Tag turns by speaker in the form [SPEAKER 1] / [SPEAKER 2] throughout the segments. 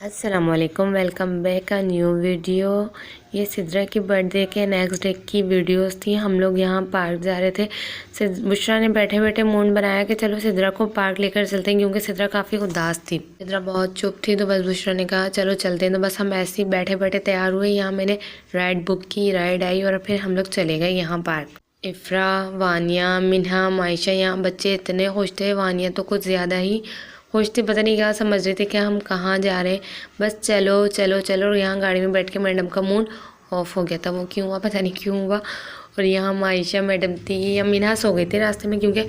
[SPEAKER 1] अस्सलामुअलैकुम, welcome back a new video. ये सिद्रा की बर्थडे के नेक्स्ट डे की वीडियोस थी। हम लोग यहाँ पार्क जा रहे थे। बुशरा ने बैठे बैठे मूड बनाया कि चलो सिद्रा को पार्क लेकर चलते हैं, क्योंकि सिद्रा काफ़ी उदास थी। सिद्रा बहुत चुप थी, तो बस बुशरा ने कहा चलो चलते हैं। तो बस हम ऐसे ही बैठे बैठे तैयार हुए। यहाँ मैंने राइड बुक की, राइड आई और फिर हम लोग चले गए यहाँ पार्क। इफ्रा, वानिया, मिन्हा, मायशा, यहाँ बच्चे इतने खुश थे। वानिया तो कुछ ज़्यादा ही खुश थी, पता नहीं क्या समझ रही थी कि हम कहाँ जा रहे हैं। बस चलो चलो चलो। और यहाँ गाड़ी में बैठ के मैडम का मूड ऑफ हो गया था। वो क्यों हुआ पता नहीं क्यों हुआ। और यहाँ मायशा मैडम थी या मीना सो गई थी रास्ते में, क्योंकि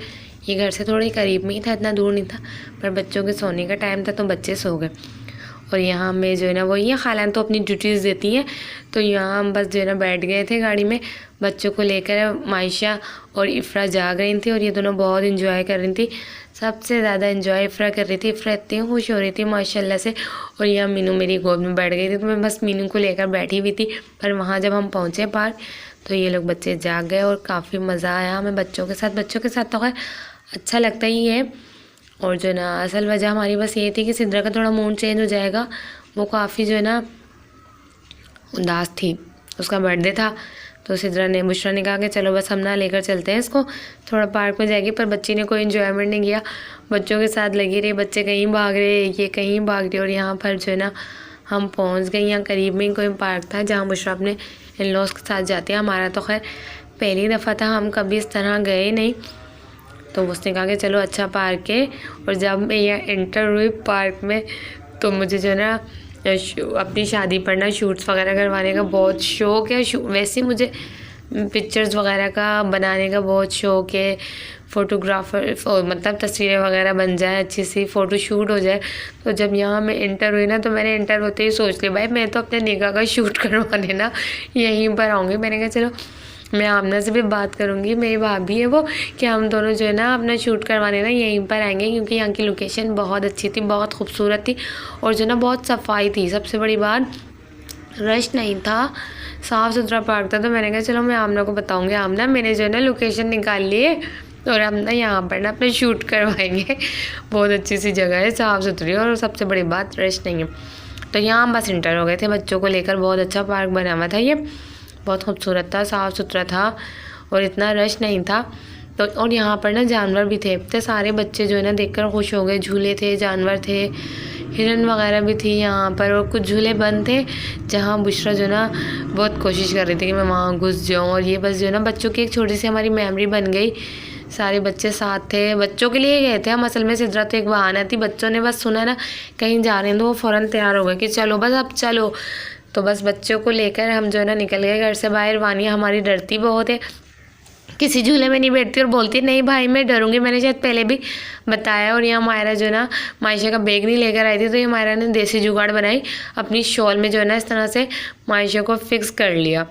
[SPEAKER 1] ये घर से थोड़े करीब में ही था, इतना दूर नहीं था। पर बच्चों के सोने का टाइम था तो बच्चे सो गए। और यहाँ में जो है ना वही है, खालान तो अपनी ड्यूटीज़ देती हैं। तो यहाँ हम बस जो है ना बैठ गए थे गाड़ी में बच्चों को लेकर। मायशा और इफ्रा जाग रही थी और ये दोनों बहुत इंजॉय कर रही थी। सबसे ज़्यादा इंजॉय इफ्रा कर रही थी। इफ्रा इतनी खुश हो रही थी माशाल्लाह से। और यहाँ मीनू मेरी गोद में बैठ गई थी, तो मैं बस मीनू को लेकर बैठी हुई थी। पर वहाँ जब हम पहुँचे पार्क तो ये लोग बच्चे जाग गए और काफ़ी मज़ा आया हमें बच्चों के साथ तो खैर अच्छा लगता ही है। और जो है ना असल वजह हमारी बस ये थी कि सिद्रा का थोड़ा मूड चेंज हो जाएगा। वो काफ़ी जो है ना उदास थी, उसका बर्थडे था। तो सिद्रा ने बुशरा ने कहा कि चलो बस हम ना लेकर चलते हैं इसको, थोड़ा पार्क में जाएगी। पर बच्ची ने कोई इन्जॉयमेंट नहीं किया, बच्चों के साथ लगी रही। बच्चे कहीं भाग रहे, ये कहीं भाग रहे। और यहाँ पर जो है ना हम पहुँच गए। यहाँ करीब में ही कोई पार्क था जहाँ बुशरा अपने इन लॉज के साथ जाते हैं। हमारा तो खैर पहली दफ़ा था, हम कभी इस तरह गए नहीं। तो उसने कहा कि चलो अच्छा पार्क है। और जब मैं यहाँ एंटर हुई पार्क में तो मुझे जो है ना अपनी शादी पर ना शूट्स वगैरह करवाने का बहुत शौक़ है। वैसे मुझे पिक्चर्स वगैरह का बनाने का बहुत शौक़ है। फ़ोटोग्राफ़र मतलब तस्वीरें वगैरह बन जाए, अच्छी सी फ़ोटो शूट हो जाए। तो जब यहाँ मैं एंटर हुई ना तो मैंने एंटर होते ही सोच लिया भाई मैं तो अपने निकाह का शूट करवाने ना यहीं पर आऊँगी। मैंने कहा चलो मैं आमना से भी बात करूँगी, मेरी भाभी है वो, कि हम दोनों जो है ना अपना शूट करवाने ना यहीं पर आएंगे, क्योंकि यहाँ की लोकेशन बहुत अच्छी थी, बहुत खूबसूरत थी। और जो ना बहुत सफाई थी, सबसे बड़ी बात रश नहीं था, साफ़ सुथरा पार्क था। तो मैंने कहा चलो मैं आमना को बताऊँगी। आमना मैंने जो है ना लोकेशन निकाल ली है और हम ना यहाँ पर ना अपना शूट करवाएंगे। बहुत अच्छी सी जगह है, साफ़ सुथरी, और सबसे बड़ी बात रश नहीं है। तो यहाँ हम बस इंटर हो गए थे बच्चों को लेकर। बहुत अच्छा पार्क बना हुआ था, ये बहुत खूबसूरत था, साफ़ सुथरा था और इतना रश नहीं था। तो और यहाँ पर ना जानवर भी थे, तो सारे बच्चे जो है ना देखकर खुश हो गए। झूले थे, जानवर थे, हिरन वगैरह भी थी यहाँ पर। और कुछ झूले बंद थे जहाँ बुशरा जो ना बहुत कोशिश कर रही थी कि मैं वहाँ घुस जाऊँ। और ये बस जो है ना बच्चों की एक छोटी सी हमारी मेमोरी बन गई। सारे बच्चे साथ थे, बच्चों के लिए गए थे हम। असल में सिद्रा तो एक बहाना थी, बच्चों ने बस सुना ना कहीं जा रहे हैं तो वो फ़ौरन तैयार हो गए कि चलो बस अब चलो। तो बस बच्चों को लेकर हम जो है ना निकल गए घर से बाहर। वानिया हमारी डरती बहुत है, किसी झूले में नहीं बैठती और बोलती नहीं भाई मैं डरूंगी, मैंने शायद पहले भी बताया। और यहाँ मायरा जो है ना मायशा का बैग नहीं लेकर आई थी, तो ये मायरा ने देसी जुगाड़ बनाई, अपनी शॉल में जो है ना इस तरह से मायशा को फिक्स कर लिया।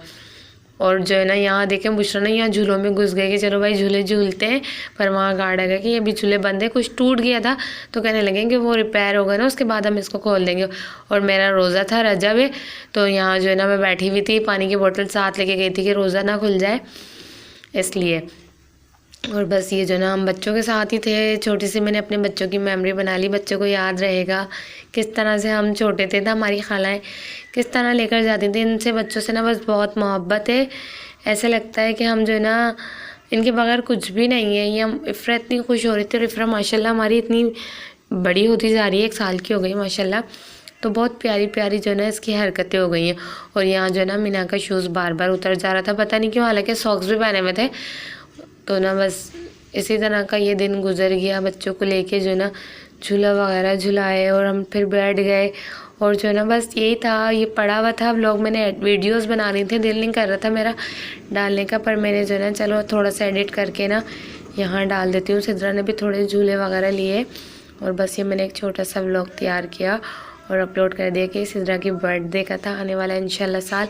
[SPEAKER 1] और जो है ना यहाँ देखें बुशरा ना यहाँ झूलों में घुस गए कि चलो भाई झूले झूलते हैं। पर वहाँ गार्ड आ गया कि ये भी झूले बंद है, कुछ टूट गया था तो कहने लगे कि वो रिपेयर होगा ना उसके बाद हम इसको खोल देंगे। और मेरा रोज़ा था, रजब है, तो यहाँ जो है ना मैं बैठी हुई थी, पानी की बोतल साथ लेके गई थी कि रोज़ा ना खुल जाए इसलिए। और बस ये जो ना हम बच्चों के साथ ही थे, छोटी सी मैंने अपने बच्चों की मेमोरी बना ली। बच्चों को याद रहेगा किस तरह से हम छोटे थे, तो हमारी खालाएं किस तरह लेकर जाती थी। इनसे बच्चों से ना बस बहुत मोहब्बत है। ऐसा लगता है कि हम जो है ना इनके बगैर कुछ भी नहीं है। ये हम इफ्रा इतनी खुश हो रही थी और इफ्रा माशाल्लाह हमारी इतनी बड़ी होती जा रही है, 1 साल की हो गई माशाल्लाह। तो बहुत प्यारी प्यारी जो है ना इसकी हरकतें हो गई हैं। और यहाँ जो है ना मीना का शूज़ बार बार उतर जा रहा था, पता नहीं क्यों, हालांकि सॉक्स भी पहने हुए थे। तो ना बस इसी तरह का ये दिन गुजर गया। बच्चों को लेके जो है ना झूला वगैरह झुलाए और हम फिर बैठ गए। और जो है ना बस यही था, ये पड़ा हुआ था व्लॉग, मैंने वीडियोस बना रही थी, दिल नहीं कर रहा था मेरा डालने का। पर मैंने जो है ना चलो थोड़ा सा एडिट करके ना यहाँ डाल देती हूँ। सिद्रा ने भी थोड़े झूले वगैरह लिए और बस ये मैंने एक छोटा सा व्लॉग तैयार किया और अपलोड कर दिया कि सिद्रा की बर्थडे का था। आने वाला इंशाल्लाह साल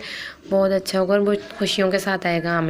[SPEAKER 1] बहुत अच्छा होगा और बहुत खुशियों के साथ आएगा हमें।